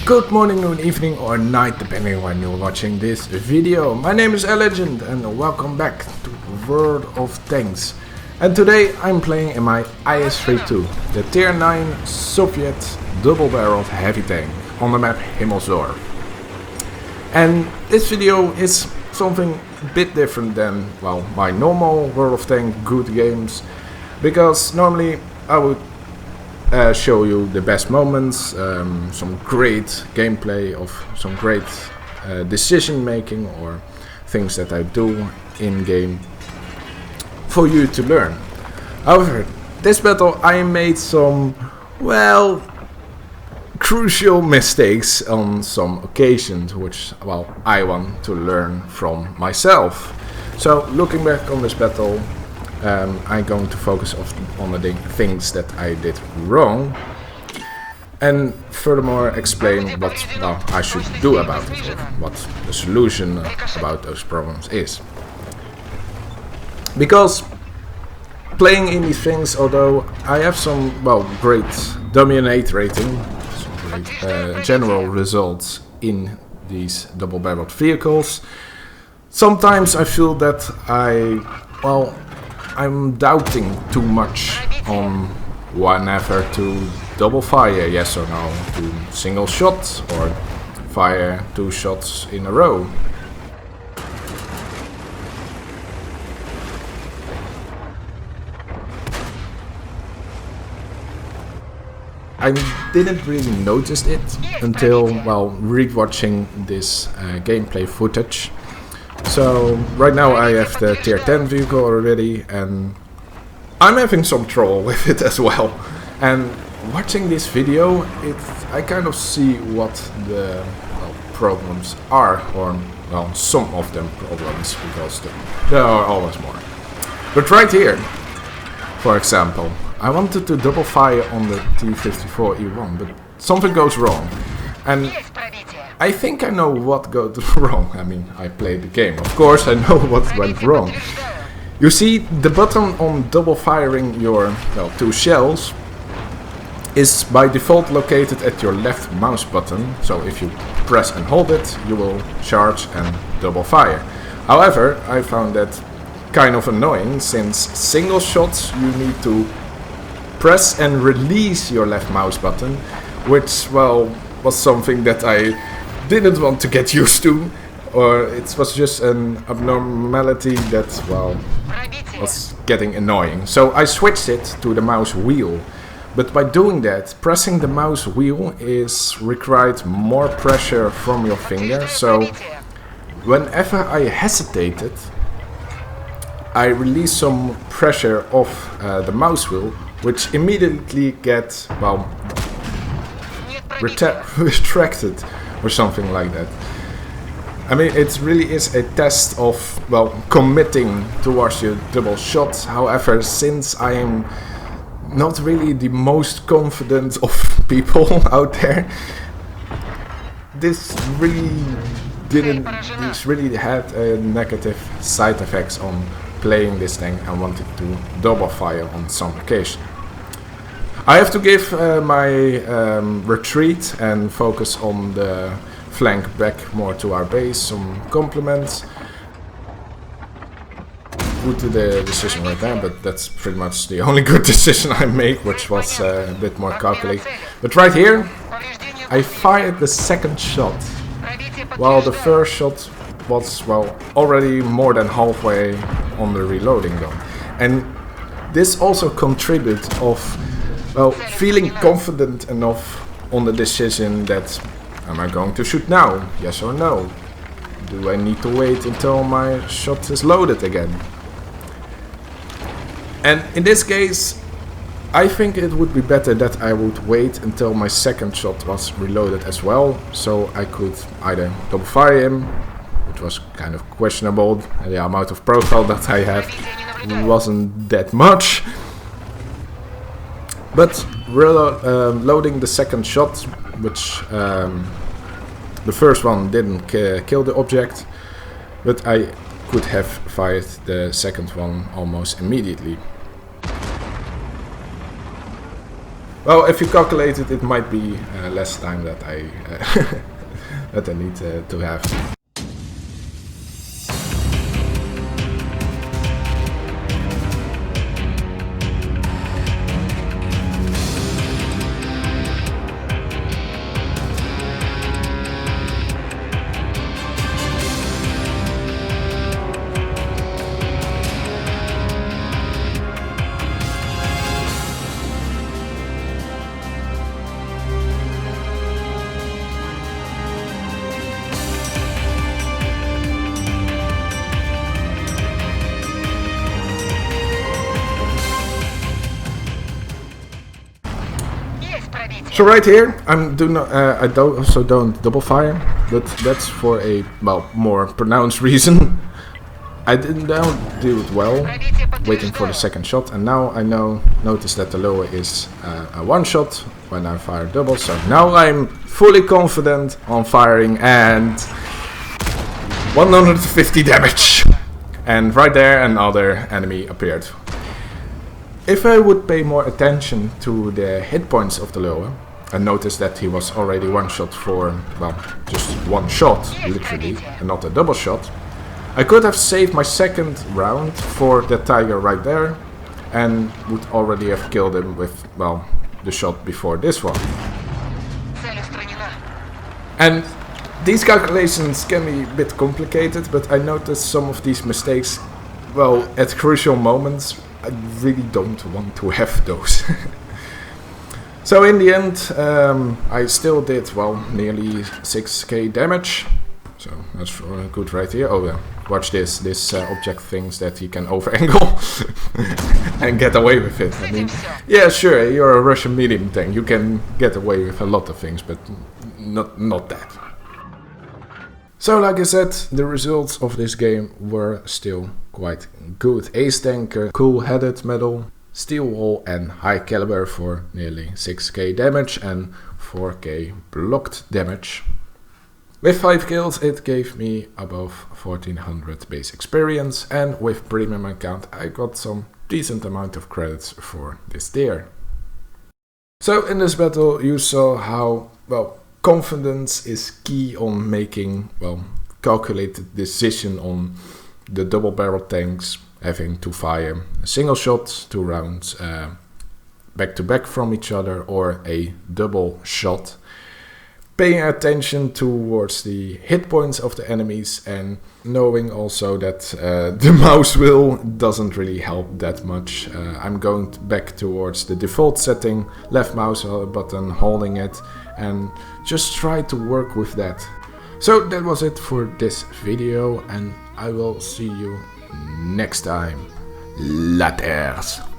Good morning, noon, evening or night, depending on when you're watching this video. My name is Alegende and welcome back to World of Tanks. And today I'm playing in my IS-32, the tier 9 Soviet double-barreled heavy tank on the map Himmelszorf. And this video is something a bit different than, well, my normal World of Tanks good games, because normally I would show you the best moments, some great gameplay of some great decision making or things that I do in game for you to learn. However, this battle I made some, well, crucial mistakes on some occasions, which, well, I want to learn from myself. So looking back on this battle, I'm going to focus on the things that I did wrong, and furthermore explain what I should do about it, or what the solution about those problems is. Because playing in these things, although I have some, well, great dominate rating, some great general results in these double-barreled vehicles, sometimes I feel that I'm doubting too much on whenever to double fire, yes or no, to single shots or fire 2 shots in a row. I didn't really notice it until, well, rewatching this gameplay footage. So right now I have the tier 10 vehicle already and I'm having some trouble with it as well. And watching this video, I kind of see what the problems are, or well, some of them problems, because there are always more. But right here, for example, I wanted to double fire on the T-54E1, but something goes wrong. And I think I know what goes wrong. I mean, I played the game. Of course, I know what went wrong. You see, the button on double firing your, well, 2 shells is by default located at your left mouse button. So if you press and hold it, you will charge and double fire. However, I found that kind of annoying, since single shots you need to press and release your left mouse button, which, well, was something that I didn't want to get used to, or it was just an abnormality that, well, was getting annoying. So I switched it to the mouse wheel, but by doing that, pressing the mouse wheel required more pressure from your finger. So whenever I hesitated, I released some pressure off the mouse wheel, which immediately gets, well, retracted or something like that. I mean, it really is a test of, well, committing towards your double shots. However, since I am not really the most confident of people out there, this really had a negative side effects on playing this thing. I wanted to double fire on some occasion. I have to give my retreat and focus on the flank back more to our base some compliments. Good to the decision right there, but that's pretty much the only good decision I made, which was a bit more calculated. But right here, I fired the second shot, while the first shot was, well, already more than halfway on the reloading though. And this also contributed of, well, feeling confident enough on the decision that, am I going to shoot now? Yes or no? Do I need to wait until my shot is loaded again? And in this case, I think it would be better that I would wait until my second shot was reloaded as well, so I could either double fire him, which was kind of questionable. The amount of profile that I have wasn't that much. But loading the second shot, which the first one didn't kill the object, but I could have fired the second one almost immediately. Well, if you calculate it, it might be less time that I that I need to have. So right here, I also don't double fire, but that's for a more pronounced reason. I don't do it well, waiting for the second shot, and now I notice that the lower is a one shot when I fire double. So now I'm fully confident on firing, and 150 damage, and right there another enemy appeared. If I would pay more attention to the hit points of the lower, and notice that he was already one shot for, well, just one shot, literally, and not a double shot, I could have saved my second round for the tiger right there, and would already have killed him with, well, the shot before this one. And these calculations can be a bit complicated, but I noticed some of these mistakes, well, at crucial moments. I really don't want to have those. So in the end, I still did, well, nearly 6k damage. So that's good right here. Oh yeah, watch this. This object thinks that he can over-angle and get away with it. I mean, yeah, sure, you're a Russian medium tank. You can get away with a lot of things, but not that. So like I said, the results of this game were still quite good. Ace Tanker, cool-headed medal, steel wall and high caliber for nearly 6k damage and 4k blocked damage. With 5 kills it gave me above 1400 base experience, and with premium account I got some decent amount of credits for this tier. So in this battle you saw how, well, confidence is key on making, well, calculated decision on the double barrel tanks, having to fire a single shot, 2 rounds back to back from each other, or a double shot. Paying attention towards the hit points of the enemies, and knowing also that the mouse wheel doesn't really help that much. I'm going back towards the default setting, left mouse button, holding it, and just try to work with that. So that was it for this video, and I will see you next time. Laters!